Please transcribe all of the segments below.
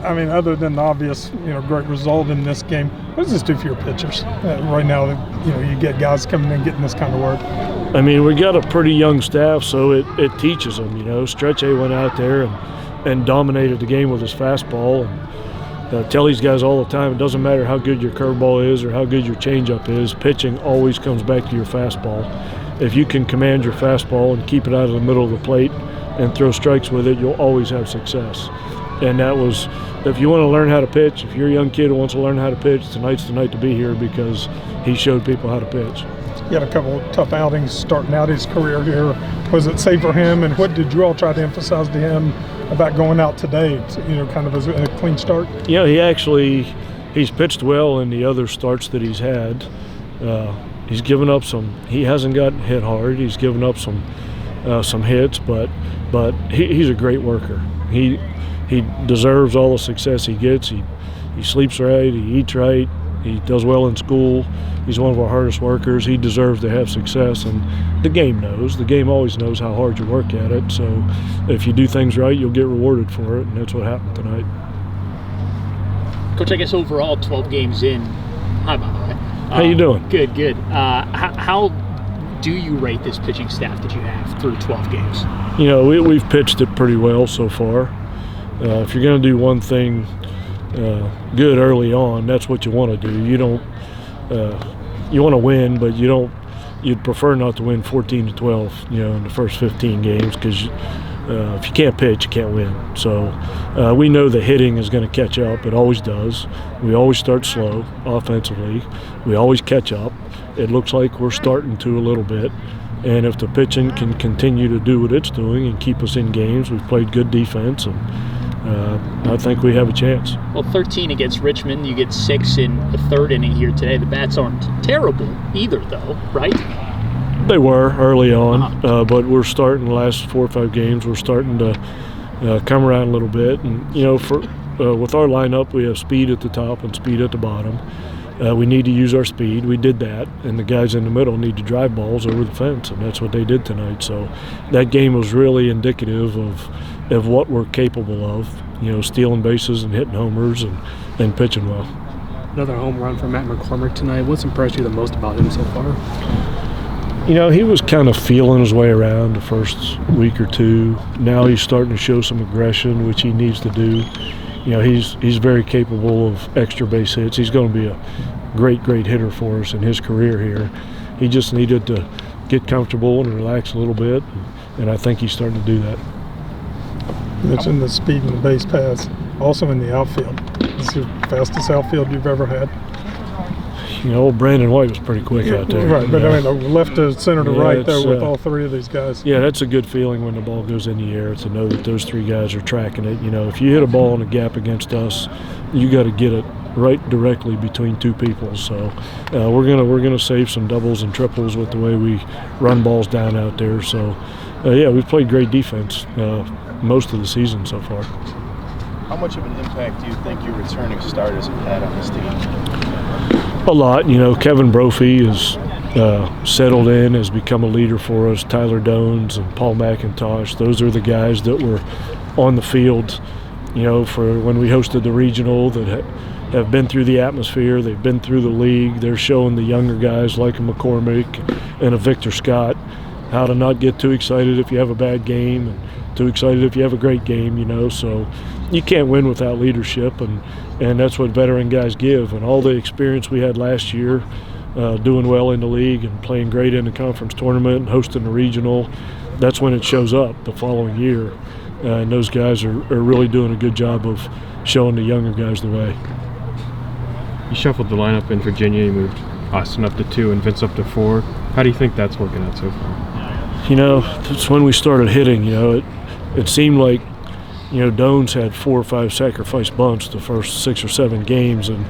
I mean, other than the obvious, great result in this game, what does this do for your pitchers right now? That you get guys coming in getting this kind of work. I mean, we got a pretty young staff, so it teaches them. Stretch A went out there and dominated the game with his fastball. And tell these guys all the time, it doesn't matter how good your curveball is or how good your changeup is. Pitching always comes back to your fastball. If you can command your fastball and keep it out of the middle of the plate and throw strikes with it, you'll always have success. And that was, if you want to learn how to pitch, if you're a young kid who wants to learn how to pitch, tonight's the night to be here because he showed people how to pitch. He had a couple of tough outings starting out his career here. Was it safe for him, and what did you all try to emphasize to him about going out today, kind of as a clean start? He's pitched well in the other starts that he's had. He's given up he hasn't gotten hit hard. He's given up some hits, but he's a great worker. He deserves all the success he gets. He sleeps right, he eats right, he does well in school. He's one of our hardest workers. He deserves to have success, and the game knows. The game always knows how hard you work at it. So if you do things right, you'll get rewarded for it, and that's what happened tonight. Coach, I guess overall 12 games in. Hi, by the way. How you doing? Good. How do you rate this pitching staff that you have through 12 games? We've pitched it pretty well so far. If you're going to do one thing good early on, that's what you want to do. You want to win, but you'd prefer not to win 14-12, in the first 15 games, because if you can't pitch, you can't win. So we know the hitting is going to catch up. It always does. We always start slow offensively. We always catch up. It looks like we're starting to a little bit. And if the pitching can continue to do what it's doing and keep us in games, we've played good defense, and I think we have a chance. Well, 13 against Richmond. You get 6 in the third inning here today. The bats aren't terrible either, though, right? They were early on, but we're starting the last 4 or 5 games. We're starting to come around a little bit. And, with our lineup, we have speed at the top and speed at the bottom. We need to use our speed. We did that, and the guys in the middle need to drive balls over the fence, and that's what they did tonight. So that game was really indicative of what we're capable of, stealing bases and hitting homers and pitching well. Another home run from Matt McCormick tonight. What's impressed you the most about him so far? He was kind of feeling his way around the first week or two. Now he's starting to show some aggression, which he needs to do. He's very capable of extra base hits. He's going to be a great hitter for us in his career here. He just needed to get comfortable and relax a little bit, and I think he's starting to do that. You mentioned the speed and the base paths, also in the outfield. This is the fastest outfield you've ever had. Brandon White was pretty quick out there. Right, but left to center to right there with all three of these guys. Yeah, that's a good feeling when the ball goes in the air to know that those three guys are tracking it. If you hit a ball in a gap against us, you got to get it right directly between two people. So we're gonna save some doubles and triples with the way we run balls down out there. So we've played great defense most of the season so far. How much of an impact do you think your returning starters have had on this team? A lot. Kevin Brophy is settled in, has become a leader for us. Tyler Dones and Paul McIntosh, those are the guys that were on the field, for when we hosted the regional, that have been through the atmosphere. They've been through the league. They're showing the younger guys like a McCormick and a Victor Scott how to not get too excited if you have a bad game and too excited if you have a great game, So you can't win without leadership, and that's what veteran guys give. And all the experience we had last year, doing well in the league and playing great in the conference tournament and hosting the regional, that's when it shows up the following year. And those guys are really doing a good job of showing the younger guys the way. You shuffled the lineup in Virginia. You moved Austin up to 2 and Vince up to 4. How do you think that's working out so far? That's when we started hitting. It seemed like Dones had 4 or 5 sacrifice bunts the first 6 or 7 games, and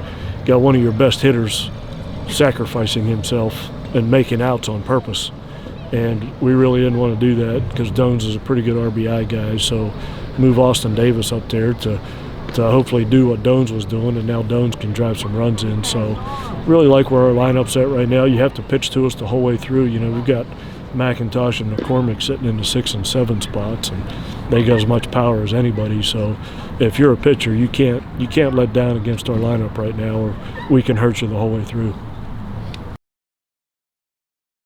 got one of your best hitters sacrificing himself and making outs on purpose. And we really didn't want to do that because Dones is a pretty good RBI guy. So move Austin Davis up there to hopefully do what Dones was doing, and now Dones can drive some runs in. So really like where our lineup's at right now. You have to pitch to us the whole way through. We've got McIntosh and McCormick sitting in the 6 and 7 spots, and they got as much power as anybody. So if you're a pitcher, you can't let down against our lineup right now, or we can hurt you the whole way through.